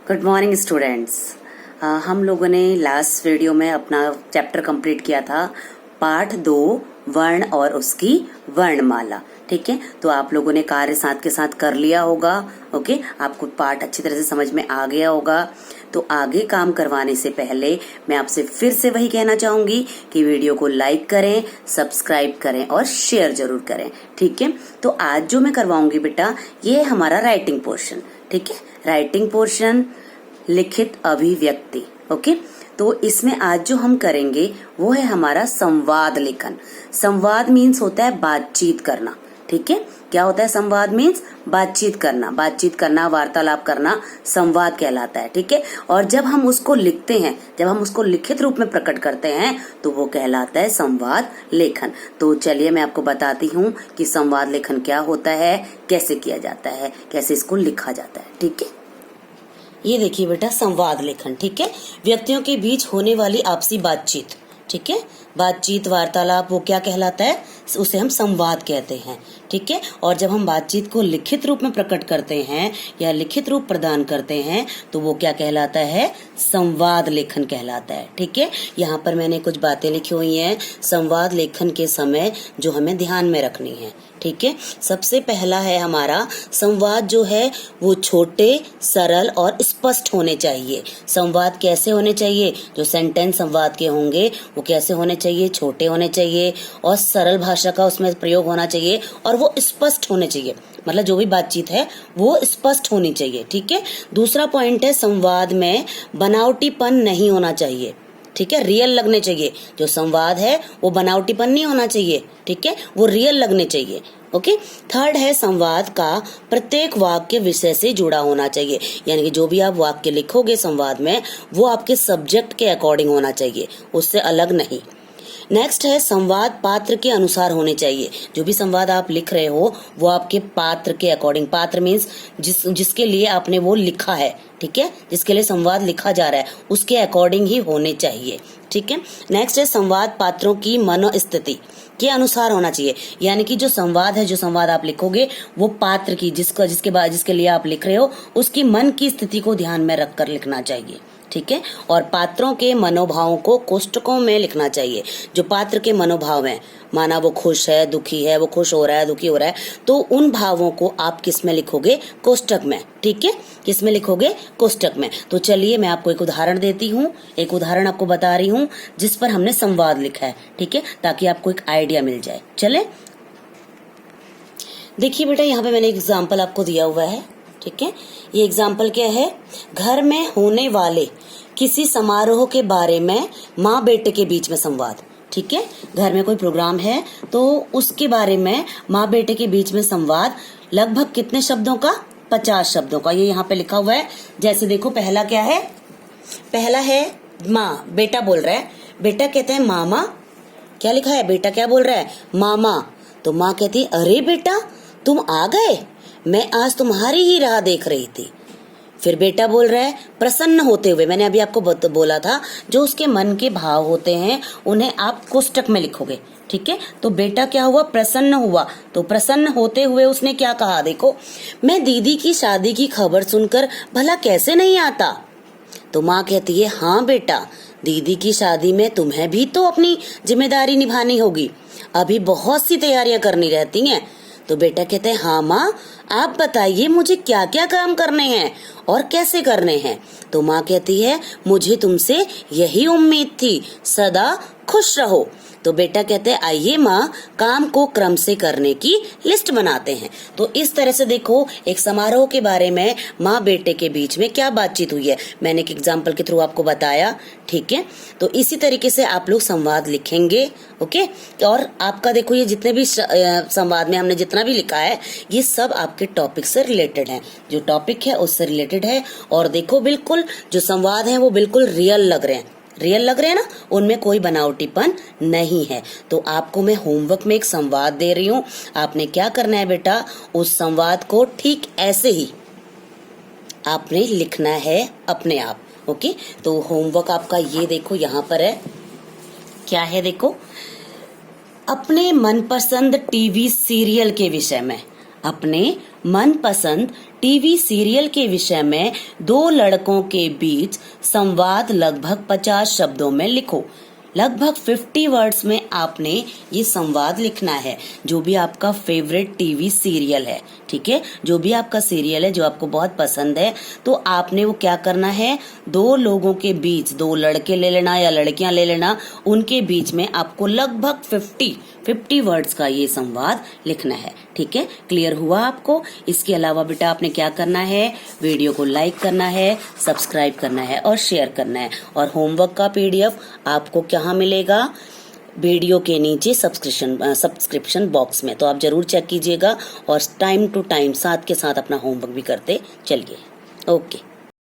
Good morning students. हम लोगों ने लास्ट वीडियो में अपना चैप्टर कंप्लीट किया था पाठ 2 वर्ण और उसकी वर्णमाला। ठीक है, तो आप लोगों ने कार्य साथ के साथ कर लिया होगा। ओके, आपको पाठ अच्छी तरह से समझ में आ गया होगा। तो आगे काम करवाने से पहले मैं आपसे फिर से वही कहना चाहूंगी कि वीडियो को लाइक करें, सब्सक्राइब करें और शेयर जरूर करें। ठीक है, तो आज जो मैं करवाऊंगी बेटा, ये है हमारा राइटिंग पोर्शन। ठीक है, राइटिंग पोर्शन लिखित अभिव्यक्ति। ओके, तो इसमें आज जो हम करेंगे वो है हमारा संवाद लेखन। संवाद मीन्स होता है बातचीत करना। ठीक है, क्या होता है संवाद मीन्स बातचीत करना, वार्तालाप करना संवाद कहलाता है। ठीक है, और जब हम उसको लिखते हैं, जब हम उसको लिखित रूप में प्रकट करते हैं तो वो कहलाता है संवाद लेखन। तो चलिए मैं आपको बताती हूँ कि संवाद लेखन क्या होता है, कैसे किया जाता है, कैसे इसको लिखा जाता है। ठीक है, ये देखिए बेटा संवाद लेखन। ठीक है, व्यक्तियों के बीच होने वाली आपसी बातचीत। ठीक है, बातचीत वार्तालाप वो क्या कहलाता है, उसे हम संवाद कहते हैं। ठीक है, और जब हम बातचीत को लिखित रूप में प्रकट करते हैं या लिखित रूप प्रदान करते हैं तो वो क्या कहलाता है, संवाद लेखन कहलाता है। ठीक है, यहाँ पर मैंने कुछ बातें लिखी हुई हैं संवाद लेखन के समय जो हमें ध्यान में रखनी है। ठीक है, सबसे पहला है हमारा संवाद जो है वो छोटे, सरल और स्पष्ट होने चाहिए। संवाद कैसे होने चाहिए, जो सेंटेंस संवाद के होंगे वो कैसे होने चाहिए, छोटे होने चाहिए और सरल भाषा का उसमें प्रयोग होना चाहिए और वो स्पष्ट होने चाहिए। मतलब जो भी बातचीत है वो स्पष्ट होनी चाहिए। ठीक है, दूसरा पॉइंट है संवाद में बनावटीपन नहीं होना चाहिए। ठीक है, रियल लगने चाहिए। जो संवाद है वो बनावटीपन नहीं होना चाहिए। ठीक है, वो रियल लगने चाहिए। ओके, थर्ड है संवाद का प्रत्येक वाक्य विषय से जुड़ा होना चाहिए। यानी कि जो भी आप वाक्य लिखोगे संवाद में वो आपके सब्जेक्ट के अकॉर्डिंग होना चाहिए, उससे अलग नहीं। नेक्स्ट है संवाद पात्र के अनुसार होने चाहिए। जो भी संवाद आप लिख रहे हो वो आपके पात्र के अकॉर्डिंग, पात्र मीन्स जिसके लिए आपने वो लिखा है। ठीक है, जिसके लिए संवाद लिखा जा रहा है उसके अकॉर्डिंग ही होने चाहिए। ठीक है, नेक्स्ट है संवाद पात्रों की मनोस्थिति के अनुसार होना चाहिए। यानी कि जो संवाद है, जो संवाद आप लिखोगे वो पात्र की जिसके लिए आप लिख रहे हो उसकी मन की स्थिति को ध्यान में रखकर लिखना चाहिए। ठीक है, और पात्रों के मनोभावों को कोष्टकों में लिखना चाहिए। जो पात्र के मनोभाव हैं, माना वो खुश है, दुखी है, वो खुश हो रहा है, दुखी हो रहा है, तो उन भावों को आप किस में लिखोगे, कोष्टक में। ठीक है, किस में लिखोगे, कोष्टक में। तो चलिए मैं आपको एक उदाहरण देती हूँ, एक उदाहरण आपको बता रही हूँ जिस पर हमने संवाद लिखा है। ठीक है, ताकि आपको एक आइडिया मिल जाए। चले देखिए बेटा, यहाँ पे मैंने एग्जाम्पल आपको दिया हुआ है। ठीक है, ये एग्जाम्पल क्या है, घर में होने वाले किसी समारोह के बारे में माँ बेटे के बीच में संवाद। ठीक है, घर में कोई प्रोग्राम है तो उसके बारे में माँ बेटे के बीच में संवाद। लगभग कितने शब्दों का, 50 शब्दों का। ये यहाँ पे लिखा हुआ है। जैसे देखो, पहला क्या है, पहला है माँ, बेटा बोल रहा है, बेटा कहते हैं मामा। क्या लिखा है, बेटा क्या बोल रहा है, मामा। तो माँ कहती है अरे बेटा तुम आ गए, मैं आज तुम्हारी ही राह देख रही थी। फिर बेटा बोल रहा है प्रसन्न होते हुए। मैंने अभी आपको बोला था जो उसके मन के भाव होते हैं उन्हें आप कोष्टक में लिखोगे। ठीक है, तो बेटा क्या हुआ, प्रसन्न हुआ। तो प्रसन्न होते हुए उसने क्या कहा, देखो, मैं दीदी की शादी की खबर सुनकर भला कैसे नहीं आता। तो माँ कहती है हाँ बेटा, दीदी की शादी में तुम्हें भी तो अपनी जिम्मेदारी निभानी होगी, अभी बहुत सी तैयारियां करनी रहती हैं। तो बेटा कहते हैं हाँ माँ, आप बताइए मुझे क्या क्या काम करने हैं और कैसे करने हैं। तो माँ कहती है मुझे तुमसे यही उम्मीद थी, सदा खुश रहो। तो बेटा कहते हैं आइए माँ, काम को क्रम से करने की लिस्ट बनाते हैं। तो इस तरह से देखो, एक समारोह के बारे में माँ बेटे के बीच में क्या बातचीत हुई है, मैंने एक एग्जाम्पल के थ्रू आपको बताया। ठीक है, तो इसी तरीके से आप लोग संवाद लिखेंगे। ओके, और आपका देखो ये जितने भी संवाद में हमने जितना भी लिखा है ये सब आपके टॉपिक से रिलेटेड है, जो टॉपिक है उससे रिलेटेड है। और देखो बिल्कुल जो संवाद है वो बिल्कुल रियल लग रहे हैं, रियल लग रहे हैं ना, उनमें कोई बनावटीपन नहीं है। तो आपको मैं होमवर्क में एक संवाद दे रही हूँ, आपने क्या करना है बेटा, उस संवाद को ठीक ऐसे ही आपने लिखना है अपने आप। ओके, तो होमवर्क आपका ये देखो यहाँ पर है, क्या है देखो, अपने मनपसंद टीवी सीरियल के विषय में अपने मनपसंद टीवी सीरियल के विषय में दो लड़कों के बीच संवाद लगभग 50 शब्दों में लिखो। लगभग 50 वर्ड्स में आपने ये संवाद लिखना है। जो भी आपका फेवरेट टीवी सीरियल है, ठीक है, जो भी आपका सीरियल है जो आपको बहुत पसंद है, तो आपने वो क्या करना है, दो लोगों के बीच, दो लड़के ले लेना या लड़कियां ले लेना, उनके बीच में आपको लगभग 50 वर्ड्स का ये संवाद लिखना है। ठीक है, क्लियर हुआ आपको? इसके अलावा बेटा आपने क्या करना है, वीडियो को लाइक करना है, सब्सक्राइब करना है और शेयर करना है। और होमवर्क का पीडीएफ आपको कहाँ मिलेगा? वीडियो के नीचे सब्सक्रिप्शन बॉक्स में। तो आप जरूर चेक कीजिएगा और टाइम टू टाइम साथ के साथ अपना होमवर्क भी करते चलिए। ओके।